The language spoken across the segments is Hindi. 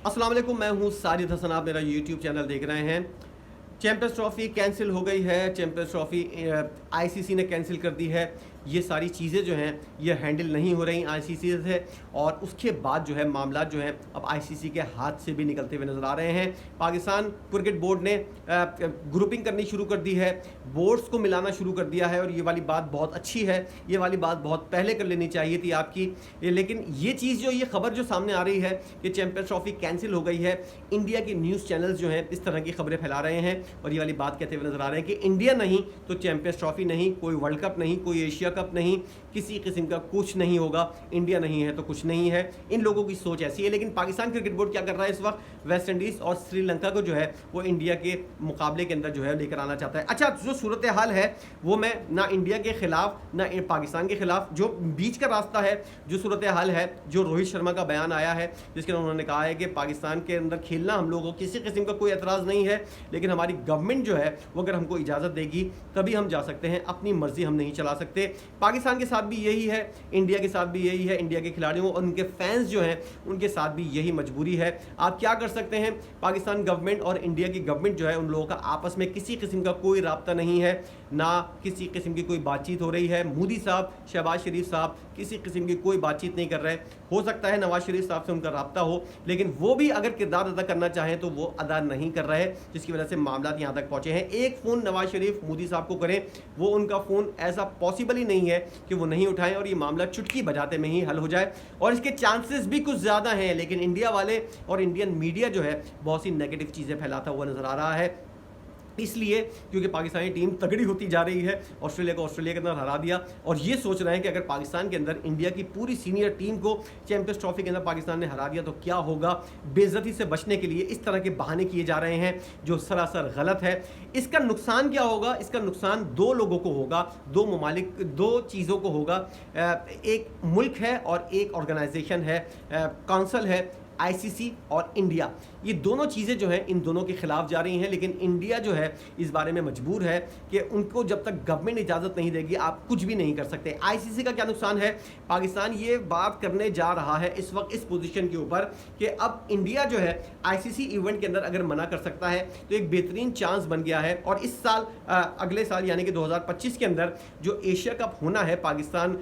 अस्सलाम वालेकुम, मैं हूं साजिद हसन। आप मेरा यूट्यूब चैनल देख रहे हैं। चैंपियंस ट्रॉफी कैंसिल हो गई है। चैंपियंस ट्रॉफी आईसीसी ने कैंसिल कर दी है। ये सारी चीज़ें जो हैं ये हैंडल नहीं हो रही आईसीसी से, और उसके बाद जो है मामला जो है अब आईसीसी के हाथ से भी निकलते हुए नज़र आ रहे हैं। पाकिस्तान क्रिकेट बोर्ड ने ग्रुपिंग करनी शुरू कर दी है, बोर्ड्स को मिलाना शुरू कर दिया है, और ये वाली बात बहुत अच्छी है। ये वाली बात बहुत पहले कर लेनी चाहिए थी आपकी। लेकिन ये चीज़ जो ये खबर जो सामने आ रही है कि चैंपियंस ट्रॉफी कैंसिल हो गई है, इंडिया की न्यूज़ चैनल्स जो हैं इस तरह की खबरें फैला रहे हैं और ये वाली बात कहते हुए नजर आ रहे हैं कि इंडिया नहीं तो चैंपियंस ट्रॉफी नहीं, कोई वर्ल्ड कप नहीं, कोई एशिया कप नहीं, किसी किस्म का कुछ नहीं होगा। इंडिया नहीं है तो कुछ नहीं है। इन लोगों की सोच ऐसी है। लेकिन पाकिस्तान क्रिकेट बोर्ड क्या कर रहा है इस वक्त, वेस्ट इंडीज़ और श्रीलंका को जो है वो इंडिया के मुकाबले के अंदर जो है लेकर आना चाहता है। अच्छा, जो सूरत हाल है वो मैं ना इंडिया के खिलाफ ना पाकिस्तान के खिलाफ, जो बीच का रास्ता है, जो सूरत हाल है, जो रोहित शर्मा का बयान आया है जिसके अंदर उन्होंने कहा है कि पाकिस्तान के अंदर खेलना हम लोगों को किसी किस्म का कोई एतराज़ नहीं है, लेकिन हमारी गवर्नमेंट जो है वो अगर हमको इजाज़त देगी तभी हम जा सकते हैं, अपनी मर्जी हम नहीं चला सकते। पाकिस्तान के साथ भी यही है, इंडिया के साथ भी यही है। इंडिया के खिलाड़ियों और उनके फैंस जो हैं उनके साथ भी यही मजबूरी है। आप क्या कर सकते हैं, पाकिस्तान गवर्नमेंट और इंडिया की गवर्नमेंट जो है उन लोगों का आपस में किसी किस्म का कोई राब्ता नहीं है, ना किसी किस्म की कोई बातचीत हो रही है। मोदी साहब, शहबाज शरीफ साहब किसी किस्म की कोई बातचीत नहीं कर रहे। हो सकता है नवाज शरीफ साहब से उनका राब्ता हो, लेकिन वो भी अगर किरदार अदा करना चाहें तो वो अदा नहीं कर रहे, जिसकी वजह से मामला यहाँ तक पहुँचे हैं। एक फ़ोन नवाज शरीफ मोदी साहब को करें, वो उनका फ़ोन ऐसा पॉसिबल ही नहीं है कि वो नहीं उठाएं और ये मामला चुटकी बजाते में ही हल हो जाए, और इसके चांसेस भी कुछ ज़्यादा हैं। लेकिन इंडिया वाले और इंडियन मीडिया जो है बहुत सी नेगेटिव चीज़ें फैलाता हुआ नज़र आ रहा है, इसलिए क्योंकि पाकिस्तानी टीम तगड़ी होती जा रही है। ऑस्ट्रेलिया को ऑस्ट्रेलिया के अंदर हरा दिया, और ये सोच रहे हैं कि अगर पाकिस्तान के अंदर इंडिया की पूरी सीनियर टीम को चैंपियंस ट्रॉफी के अंदर पाकिस्तान ने हरा दिया तो क्या होगा। बेइज्जती से बचने के लिए इस तरह के बहाने किए जा रहे हैं जो सरासर गलत है। इसका नुकसान क्या होगा, इसका नुकसान दो लोगों को होगा, दो ममालिक, दो चीज़ों को होगा। एक मुल्क है और एक ऑर्गेनाइजेशन है, काउंसिल है, आईसीसी और इंडिया। ये दोनों चीज़ें जो हैं इन दोनों के खिलाफ जा रही हैं, लेकिन इंडिया जो है इस बारे में मजबूर है कि उनको जब तक गवर्नमेंट इजाज़त नहीं देगी आप कुछ भी नहीं कर सकते। आईसीसी का क्या नुकसान है, पाकिस्तान ये बात करने जा रहा है इस वक्त इस पोजीशन के ऊपर कि अब इंडिया जो है आईसीसी इवेंट के अंदर अगर मना कर सकता है तो एक बेहतरीन चांस बन गया है। और इस साल अगले साल यानी कि 2025 के अंदर जो एशिया कप होना है, पाकिस्तान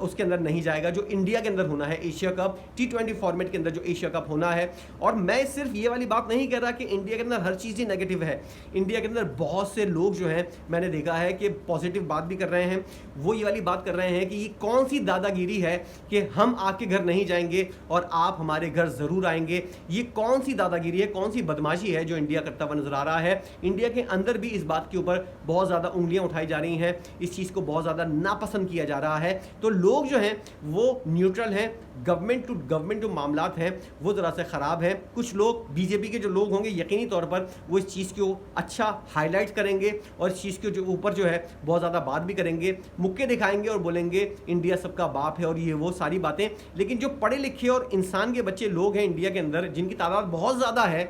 उसके अंदर नहीं जाएगा। जो इंडिया के अंदर होना है एशिया कप, T20 फॉर्मेट के अंदर जो एशिया कप होना है। और मैं सिर्फ ये वाली बात नहीं कह रहा कि इंडिया के अंदर हर चीज़ ही नेगेटिव है। इंडिया के अंदर बहुत से लोग जो हैं मैंने देखा है कि पॉजिटिव बात भी कर रहे हैं। वो ये वाली बात कर रहे हैं कि ये कौन सी दादागिरी है कि हम आपके घर नहीं जाएंगे और आप हमारे घर ज़रूर आएंगे। ये कौन सी दादागिरी है, कौन सी बदमाशी है जो इंडिया करता हुआ नजर आ रहा है। इंडिया के अंदर भी इस बात के ऊपर बहुत ज़्यादा उंगलियां उठाई जा रही हैं, इस चीज़ को बहुत ज़्यादा नापसंद किया जा रहा है। तो लोग जो हैं वो न्यूट्रल हैं, गवर्नमेंट जो मामलात हैं वो ज़रा से ख़राब है। कुछ लोग बीजेपी के जो लोग होंगे यकीनी तौर पर वो इस चीज़ को अच्छा हाईलाइट करेंगे और इस चीज़ के जो ऊपर जो है बहुत ज़्यादा बात भी करेंगे, मुक्के दिखाएंगे और बोलेंगे इंडिया सबका बाप है और ये वो सारी बातें। लेकिन जो पढ़े लिखे और इंसान के बच्चे लोग हैं इंडिया के अंदर, जिनकी तादाद बहुत ज़्यादा है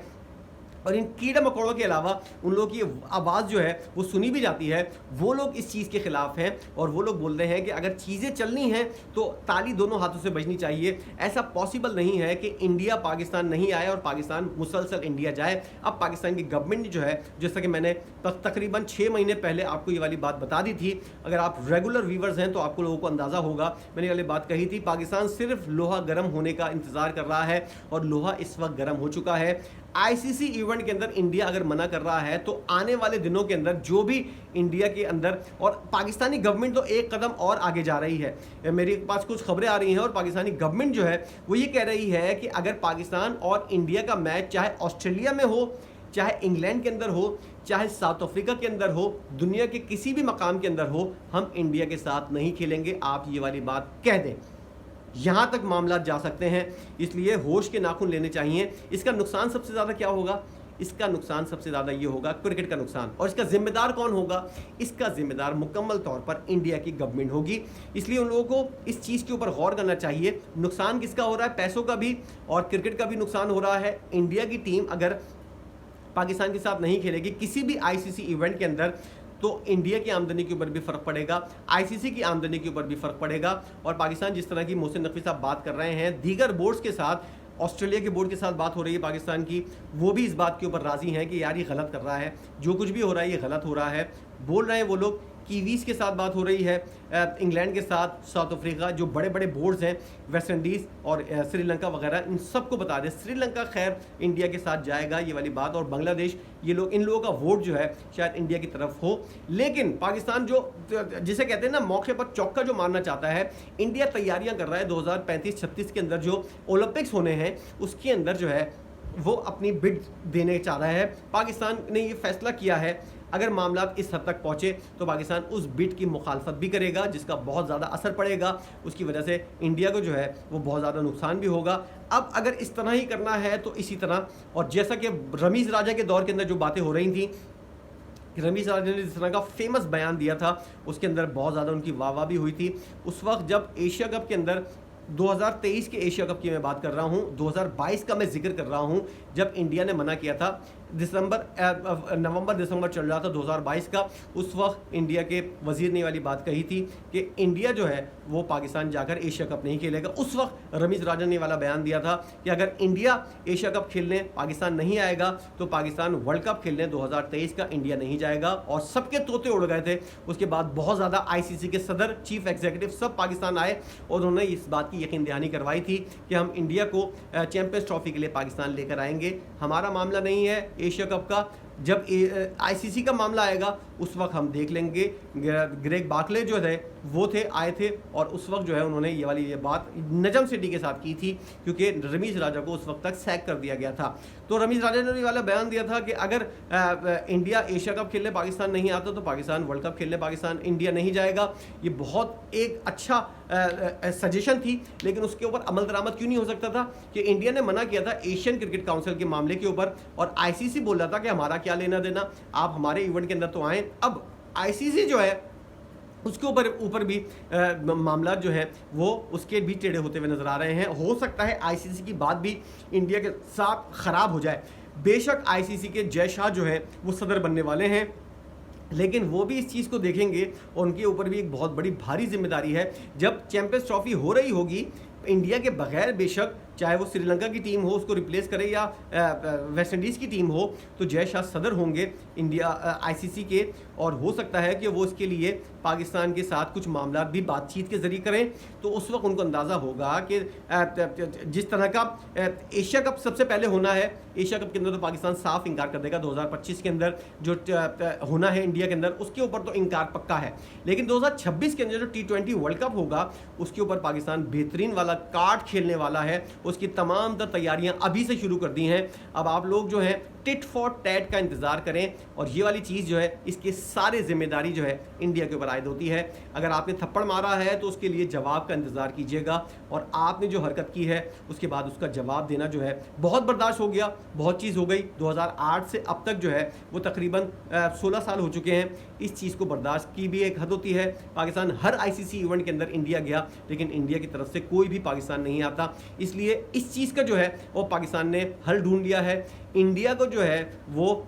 और इन कीड़े मकोड़ों के अलावा उन लोगों की आवाज़ जो है वो सुनी भी जाती है, वो लोग इस चीज़ के ख़िलाफ़ हैं। और वो लोग बोल रहे हैं कि अगर चीज़ें चलनी हैं तो ताली दोनों हाथों से बजनी चाहिए। ऐसा पॉसिबल नहीं है कि इंडिया पाकिस्तान नहीं आए और पाकिस्तान मुसलसल इंडिया जाए। अब पाकिस्तान की गवर्नमेंट जो है, जैसा कि मैंने तकरीबन 6 महीने पहले आपको ये वाली बात बता दी थी, अगर आप रेगुलर व्यूवर्स हैं तो आपको लोगों को अंदाज़ा होगा, मैंने ये वाली बात कही थी। पाकिस्तान सिर्फ लोहा गर्म होने का इंतज़ार कर रहा है और लोहा इस वक्त गर्म हो चुका है। आईसीसी इवेंट के अंदर इंडिया अगर मना कर रहा है तो आने वाले दिनों के अंदर जो भी इंडिया के अंदर, और पाकिस्तानी गवर्नमेंट तो एक कदम और आगे जा रही है। मेरे पास कुछ खबरें आ रही हैं और पाकिस्तानी गवर्नमेंट जो है वो ये कह रही है कि अगर पाकिस्तान और इंडिया का मैच चाहे ऑस्ट्रेलिया में हो, चाहे इंग्लैंड के अंदर हो, चाहे साउथ अफ्रीका के अंदर हो, दुनिया के किसी भी मकाम के अंदर हो, हम इंडिया के साथ नहीं खेलेंगे। आप ये वाली बात कह दें, यहाँ तक मामला जा सकते हैं। इसलिए होश के नाखून लेने चाहिए। इसका नुकसान सबसे ज़्यादा क्या होगा, इसका नुकसान सबसे ज़्यादा ये होगा क्रिकेट का नुकसान। और इसका जिम्मेदार कौन होगा, इसका जिम्मेदार मुकम्मल तौर पर इंडिया की गवर्नमेंट होगी। इसलिए उन लोगों को इस चीज़ के ऊपर गौर करना चाहिए। नुकसान किसका हो रहा है, पैसों का भी और क्रिकेट का भी नुकसान हो रहा है। इंडिया की टीम अगर पाकिस्तान के साथ नहीं खेलेगी किसी भी आईसीसी इवेंट के अंदर तो इंडिया की आमदनी के ऊपर भी फ़र्क पड़ेगा, आईसीसी की आमदनी के ऊपर भी फ़र्क पड़ेगा। और पाकिस्तान जिस तरह की मोहसिन नकवी साहब बात कर रहे हैं, दीगर बोर्ड्स के साथ ऑस्ट्रेलिया के बोर्ड के साथ बात हो रही है पाकिस्तान की, वो भी इस बात के ऊपर राज़ी हैं कि यार ये गलत कर रहा है, जो कुछ भी हो रहा है ये गलत हो रहा है, बोल रहे हैं वो लोग। कीवीज़ के साथ बात हो रही है, इंग्लैंड के साथ, साउथ अफ्रीका, जो बड़े बड़े बोर्ड्स हैं, वेस्ट इंडीज़ और श्रीलंका वगैरह, इन सबको बता दें। श्रीलंका खैर इंडिया के साथ जाएगा, ये वाली बात, और बांग्लादेश, ये लोग, इन लोगों का वोट जो है शायद इंडिया की तरफ हो। लेकिन पाकिस्तान जो जिसे कहते हैं ना मौके पर चौका जो मारना चाहता है, इंडिया तैयारियां कर रहा है 2035-36 के अंदर जो ओलंपिक्स होने हैं उसके अंदर जो है वो अपनी बिड देने चाह रहा है। पाकिस्तान ने ये फैसला किया है, अगर मामला इस हद तक पहुँचे तो पाकिस्तान उस बिड की मुखालफत भी करेगा, जिसका बहुत ज़्यादा असर पड़ेगा, उसकी वजह से इंडिया को जो है वो बहुत ज़्यादा नुकसान भी होगा। अब अगर इस तरह ही करना है तो इसी तरह, और जैसा कि रमीज़ राजा के दौर के अंदर जो बातें हो रही थी, रमीज़ राजा ने जिस तरह का फेमस बयान दिया था उसके अंदर बहुत ज़्यादा उनकी वाह भी हुई थी। उस वक्त जब एशिया कप के अंदर 2023 के एशिया कप की मैं बात कर रहा हूं, 2022 का मैं जिक्र कर रहा हूं, जब इंडिया ने मना किया था, नवंबर दिसंबर चल रहा था 2022 का, उस वक्त इंडिया के वजीर ने वाली बात कही थी कि इंडिया जो है वो पाकिस्तान जाकर एशिया कप नहीं खेलेगा। उस वक्त रमीज़ राजा ने वाला बयान दिया था कि अगर इंडिया एशिया कप खेलने पाकिस्तान नहीं आएगा तो पाकिस्तान वर्ल्ड कप खेलने 2023 का इंडिया नहीं जाएगा, और सबके तोते उड़ गए थे। उसके बाद बहुत ज़्यादा ICC के सदर, चीफ एग्जीक्यूटिव सब पाकिस्तान आए और उन्होंने इस बात की यकीन दहानी करवाई थी कि हम इंडिया को चैंपियंस ट्रॉफी के लिए पाकिस्तान लेकर आएंगे। हमारा मामला नहीं है एशिया कप का, जब ICC का मामला आएगा उस वक्त हम देख लेंगे। ग्रेग बार्कले जो थे वो आए थे, और उस वक्त जो है उन्होंने ये बात नजम सिटी के साथ की थी, क्योंकि रमीज़ राजा को उस वक्त तक सैक कर दिया गया था। तो रमीज़ राजा ने वाला बयान दिया था कि अगर इंडिया एशिया कप खेलने पाकिस्तान नहीं आता तो पाकिस्तान वर्ल्ड कप खेलने पाकिस्तान इंडिया नहीं जाएगा। ये बहुत एक अच्छा सजेशन थी, लेकिन उसके ऊपर अमल दरामद क्यों नहीं हो सकता था कि इंडिया ने मना किया था एशियन क्रिकेट काउंसिल के मामले के ऊपर, और ICC बोल रहा था कि हमारा क्या लेना देना, आप हमारे इवेंट के अंदर तो आए। अब ICC जो है उसके ऊपर भी मामला जो है वो उसके भी टेढ़े होते हुए नजर आ रहे हैं। हो सकता है ICC की बात भी इंडिया के साथ खराब हो जाए। बेशक ICC के जय शाह जो है वो सदर बनने वाले हैं, लेकिन वो भी इस चीज़ को देखेंगे और उनके ऊपर भी एक बहुत बड़ी भारी जिम्मेदारी है। जब चैंपियंस ट्रॉफी हो रही होगी इंडिया के बगैर, बेशक चाहे वो श्रीलंका की टीम हो उसको रिप्लेस करे या वेस्ट इंडीज़ की टीम हो, तो जय शाह सदर होंगे इंडिया ICC के, और हो सकता है कि वो इसके लिए पाकिस्तान के साथ कुछ मामला भी बातचीत के जरिए करें। तो उस वक्त उनको अंदाज़ा होगा कि जिस तरह का एशिया कप सबसे पहले होना है, एशिया कप के अंदर तो पाकिस्तान साफ इनकार कर देगा, 2025 के अंदर जो होना है इंडिया के अंदर उसके ऊपर तो इनकार पक्का है, लेकिन 2026 के अंदर जो T20 वर्ल्ड कप होगा उसके ऊपर पाकिस्तान बेहतरीन वाला कार्ड खेलने वाला है। उसकी तमाम तैयारियां अभी से शुरू कर दी हैं। अब आप लोग जो हैं टिट फॉर टैट का इंतज़ार करें, और ये वाली चीज़ जो है इसकी सारी जिम्मेदारी जो है इंडिया के ऊपर आयद होती है। अगर आपने थप्पड़ मारा है तो उसके लिए जवाब का इंतज़ार कीजिएगा, और आपने जो हरकत की है उसके बाद उसका जवाब देना जो है, बहुत बर्दाश्त हो गया, बहुत चीज़ हो गई। 2008 से अब तक जो है वो तकरीबन 16 साल हो चुके हैं। इस चीज़ को बर्दाश्त की भी एक हद होती है। पाकिस्तान हर ICC इवेंट के अंदर इंडिया गया, लेकिन इंडिया की तरफ से कोई भी पाकिस्तान नहीं आता, इसलिए इस चीज़ का जो है वो पाकिस्तान ने हल ढूंढ लिया है। इंडिया को जो है वो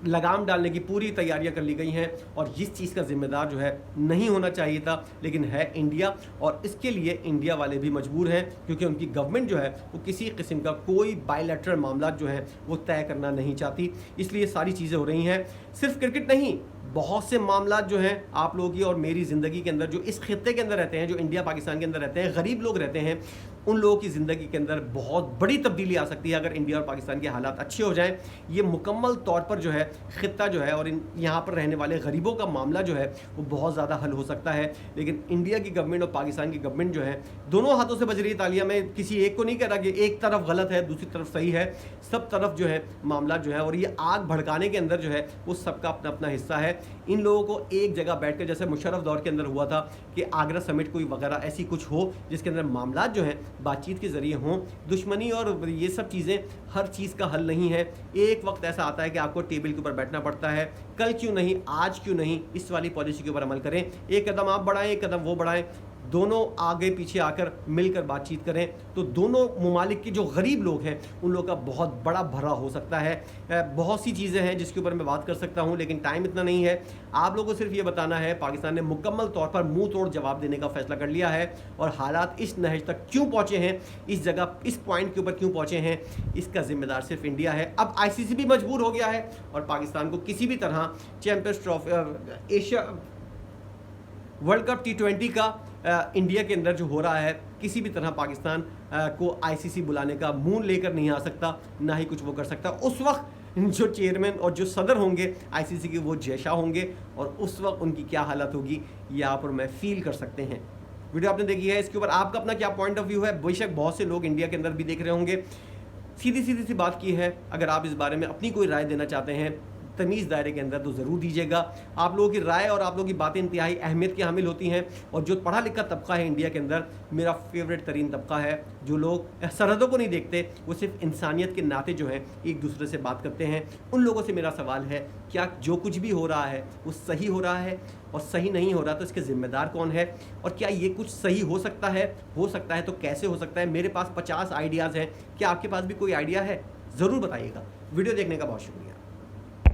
लगाम डालने की पूरी तैयारियां कर ली गई हैं, और इस चीज़ का जिम्मेदार जो है नहीं होना चाहिए था, लेकिन है इंडिया, और इसके लिए इंडिया वाले भी मजबूर हैं, क्योंकि उनकी गवर्नमेंट जो है वो किसी किस्म का कोई बायलैटरल मामला जो है वो तय करना नहीं चाहती। इसलिए सारी चीज़ें हो रही हैं। सिर्फ क्रिकेट नहीं, बहुत से मामला जो हैं आप लोगों की और मेरी ज़िंदगी के अंदर, जो इस खित्ते के अंदर रहते हैं, जो इंडिया पाकिस्तान के अंदर रहते हैं, गरीब लोग रहते हैं, उन लोगों की ज़िंदगी के अंदर बहुत बड़ी तब्दीली आ सकती है अगर इंडिया और पाकिस्तान के हालात अच्छे हो जाएं। ये मुकम्मल तौर पर जो है खित्ता जो है और यहाँ पर रहने वाले गरीबों का मामला जो है वो बहुत ज़्यादा हल हो सकता है। लेकिन इंडिया की गवर्नमेंट और पाकिस्तान की गवर्नमेंट जो है दोनों हाथों से बज रही है तालियां। मैं किसी एक को नहीं कह रहा कि एक तरफ गलत है दूसरी तरफ सही है, सब तरफ जो है मामला जो है, और ये आग भड़काने के अंदर जो है वो सबका अपना अपना हिस्सा है। इन लोगों को एक जगह बैठकर, जैसे मुशर्रफ दौर के अंदर हुआ था कि आगरा समिट कोई वगैरह ऐसी कुछ हो जिसके अंदर मामला जो है बातचीत के जरिए हों। दुश्मनी और ये सब चीज़ें हर चीज़ का हल नहीं है। एक वक्त ऐसा आता है कि आपको टेबल के ऊपर बैठना पड़ता है, कल क्यों नहीं, आज क्यों नहीं, इस वाली पॉलिसी के ऊपर अमल करें। एक कदम आप बढ़ाएं, एक कदम वो बढ़ाएं, दोनों आगे पीछे आकर मिलकर बातचीत करें तो दोनों ममालिक के जो गरीब लोग हैं उन लोगों का बहुत बड़ा भला हो सकता है। बहुत सी चीज़ें हैं जिसके ऊपर मैं बात कर सकता हूं, लेकिन टाइम इतना नहीं है। आप लोगों को सिर्फ ये बताना है पाकिस्तान ने मुकम्मल तौर पर मुंह तोड़ जवाब देने का फैसला कर लिया है, और हालात इस नहज तक क्यों पहुंचे हैं, इस जगह इस पॉइंट के ऊपर क्यों पहुंचे हैं, इसका जिम्मेदार सिर्फ इंडिया है। अब आईसीसी भी मजबूर हो गया है और पाकिस्तान को किसी भी तरह champions trophy Asia world cup T20 का इंडिया के अंदर जो हो रहा है, किसी भी तरह पाकिस्तान को आईसीसी बुलाने का मुंह लेकर नहीं आ सकता, ना ही कुछ वो कर सकता। उस वक्त जो चेयरमैन और जो सदर होंगे आईसीसी के वो जय शाह होंगे, और उस वक्त उनकी क्या हालत होगी यहाँ पर मैं फील कर सकते हैं। वीडियो आपने देखी है, इसके ऊपर आपका अपना क्या पॉइंट ऑफ व्यू है? बेशक बहुत से लोग इंडिया के अंदर भी देख रहे होंगे। सीधी सी बात की है, अगर आप इस बारे में अपनी कोई राय देना चाहते हैं तमीज़ दायरे के अंदर तो ज़रूर दीजिएगा। आप लोगों की राय और आप लोगों की बातें इंतहाई अहमियत की हामिल होती हैं, और जो पढ़ा लिखा तबका है इंडिया के अंदर, मेरा फेवरेट तरीन तबका है, जो लोग सरहदों को नहीं देखते, वो सिर्फ इंसानियत के नाते जो हैं एक दूसरे से बात करते हैं। उन लोगों से मेरा सवाल है, क्या जो कुछ भी हो रहा है वो सही हो रहा है? और सही नहीं हो रहा तो इसके ज़िम्मेदार कौन है? और क्या ये कुछ सही हो सकता है? हो सकता है तो कैसे हो सकता है? मेरे पास 50 आइडियाज़ हैं, क्या आपके पास भी कोई आइडिया है? ज़रूर बताइएगा। वीडियो देखने का बहुत शुक्रिया।